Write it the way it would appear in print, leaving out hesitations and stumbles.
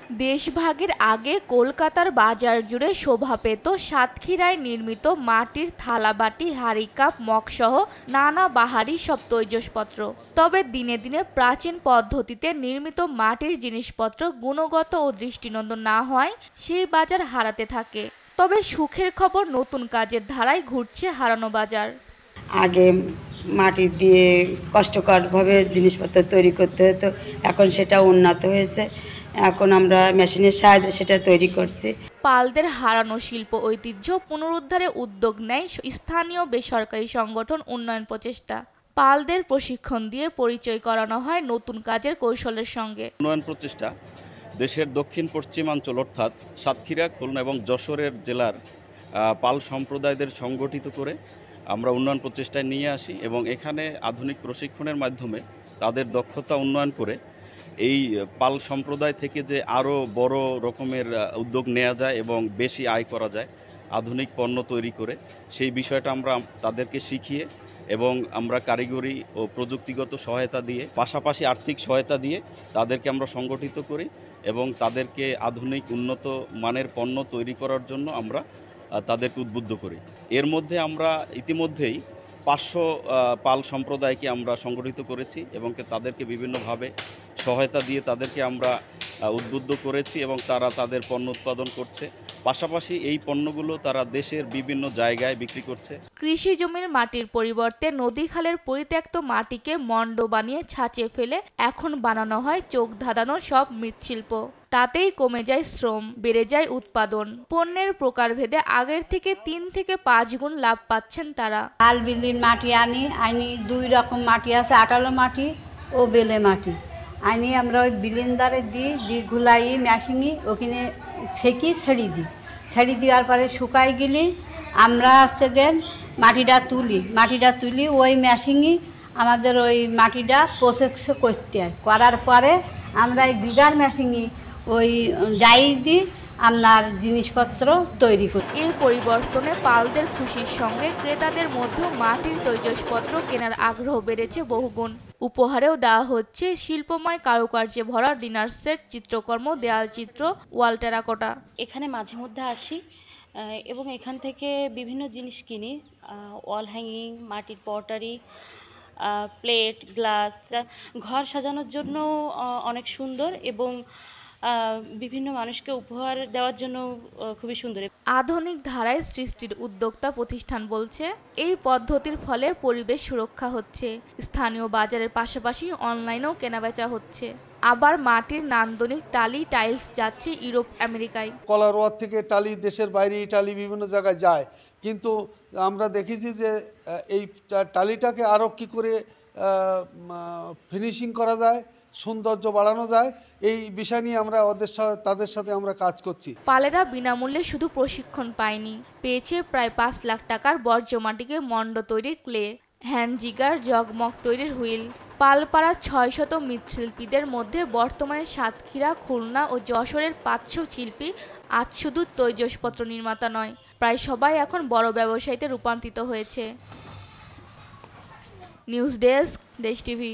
দেশভাগের আগে কলকাতার বাজার জুড়ে শোভা পেত সাতক্ষীরায় নির্মিত মাটির থালাবাটি, হাঁড়ি, কাপ, মগসহ নানা বাহারি সব তৈজসপত্র। তবে দিনে দিনে প্রাচীন পদ্ধতিতে নির্মিত মাটির জিনিসপত্র গুণগত ও দৃষ্টিনন্দন না হয় সেই বাজার হারাতে থাকে। তবে সুখের খবর, নতুন কাজের ধারায় ঘুরছে হারানো বাজার। আগে মাটি দিয়ে কষ্টকরভাবে জিনিসপত্র তৈরি করতে হতো, এখন সেটা উন্নত হয়েছে। এখন আমরা মেশিনের সাহায্যে সেটা তৈরি করছি। পালদের হারানো শিল্প ঐতিহ্য পুনরুদ্ধারে উদ্যোগ নেয় স্থানীয় বেসরকারি সংগঠন উন্নয়ন প্রচেষ্টা। পালদের প্রশিক্ষণ দিয়ে পরিচয় করানো হয় নতুন কাজের কৌশলের সঙ্গে। উন্নয়ন প্রচেষ্টা দেশের দক্ষিণ পশ্চিমাঞ্চল অর্থাৎ সাতক্ষীরা, খুলনা এবং যশোরের জেলার পাল সম্প্রদায়দের সংগঠিত করে আমরা উন্নয়ন প্রচেষ্টায় নিয়ে আসি এবং এখানে আধুনিক প্রশিক্ষণের মাধ্যমে তাদের দক্ষতা উন্নয়ন করে এই পাল সম্প্রদায় থেকে যে আরও বড় রকমের উদ্যোগ নেওয়া যায় এবং বেশি আয় করা যায় আধুনিক পণ্য তৈরি করে, সেই বিষয়টা আমরা তাদেরকে শিখিয়ে এবং আমরা কারিগরি ও প্রযুক্তিগত সহায়তা দিয়ে, পাশাপাশি আর্থিক সহায়তা দিয়ে তাদেরকে আমরা সংগঠিত করি এবং তাদেরকে আধুনিক উন্নত মানের পণ্য তৈরি করার জন্য আমরা তাদেরকে উদ্বুদ্ধ করি। এর মধ্যে আমরা ইতিমধ্যেই 500 পাল সম্প্রদায়কে আমরা সংগঠিত করেছি এবং তাদেরকে বিভিন্নভাবে সহায়তা দিয়ে তাদেরকে আমরা উদ্বুদ্ধ করেছি এবং তারা তাদের পণ্য উৎপাদন করছে। পাশাপাশি এই পণ্যগুলো তারা দেশের বিভিন্ন জায়গায় বিক্রি করছে। কৃষি জমির মাটির পরিবর্তে নদী খালের পরিত্যক্ত মাটিকে মণ্ড বানিয়ে ছাঁচে ফেলে এখন বানানো হয় চোখ ধাঁধানো সব মৃৎশিল্প। তাতেই কমে যায় শ্রম, বেড়ে যায় উৎপাদন। পণ্যের প্রকারভেদে আগের থেকে 3 থেকে 5 গুণ লাভ পাচ্ছেন তারা। লাল বিল্ডির মাটি আনি 2 রকম মাটি আছে, আটালো মাটি ও বেলে মাটি। আনি আমরা ওই বিলিন্দারে দিই ঘুলাই মেশিনে ওখানে ছেঁকি ছেড়ে দেওয়ার পরে শুকাই গেলে আমরা মাটিটা তুলি ওই মেশিনে আমাদের ওই মাটিটা প্রসেস করতে হয়। করার পরে আমরা এই জিগার মেশিনে ওই ডাই দিই আপনার জিনিসপত্র তৈরি করি। এই পরিবর্তনে পালদের খুশির সঙ্গে ক্রেতাদের মধ্যে মাটির তৈজসপত্র কেনার আগ্রহ বেড়েছে বহুগুণ। উপহারেও দেওয়া হচ্ছে শিল্পময় কারুকার্যে ভরা ডিনার সেট, চিত্রকর্ম, দেয়াল চিত্র, ওয়াল টেরাকোটা। এখানে মাঝে মধ্যে আসি এবং এখান থেকে বিভিন্ন জিনিস কিনি, ওয়াল হ্যাঙ্গিং, মাটির পটারি, প্লেট, গ্লাস। ঘর সাজানোর জন্য অনেক সুন্দর এবং বিভিন্ন মানুষকে উপহার দেওয়ার জন্য খুবই সুন্দর। আধুনিক ধারায় সৃষ্টির উদ্যোক্তা প্রতিষ্ঠান বলছে, এই পদ্ধতির ফলে পরিবেশ সুরক্ষা হচ্ছে। স্থানীয় বাজারের পাশাপাশি অনলাইনেও কেনাবেচা হচ্ছে। আবার মাটির নান্দনিক টালি, টাইলস যাচ্ছে ইউরোপ, আমেরিকায়। কলারোয়ার থেকে টালি দেশের বাইরে, ইটালি বিভিন্ন জায়গায় যায়, কিন্তু আমরা দেখেছি যে এই টালিটাকে আরও কী করে ফিনিশিং করা যায়, সৌন্দর্য বাড়ানো যায়, এই বিষয় নিয়ে আমরা তাদের সাথে আমরা কাজ করছি। পালেরা বিনামূল্যে শুধু প্রশিক্ষণ পায়নি, পেয়েছে প্রায় 5 লাখ টাকার বর্জ্য মাটিকে মণ্ড তৈরির ক্লে, হ্যান্ড জিগার, জগমগ তৈরির হুইল। পালপাড়ার 600 মৃৎশিল্পীদের মধ্যে বর্তমানে সাতক্ষীরা, খুলনা ও যশোরের 500 শিল্পী আজ শুধু তৈজসপত্র নির্মাতা নয়, প্রায় সবাই এখন বড় ব্যবসায়ীতে রূপান্তরিত হয়েছে। নিউজ ডেস্ক, দেশ টিভি।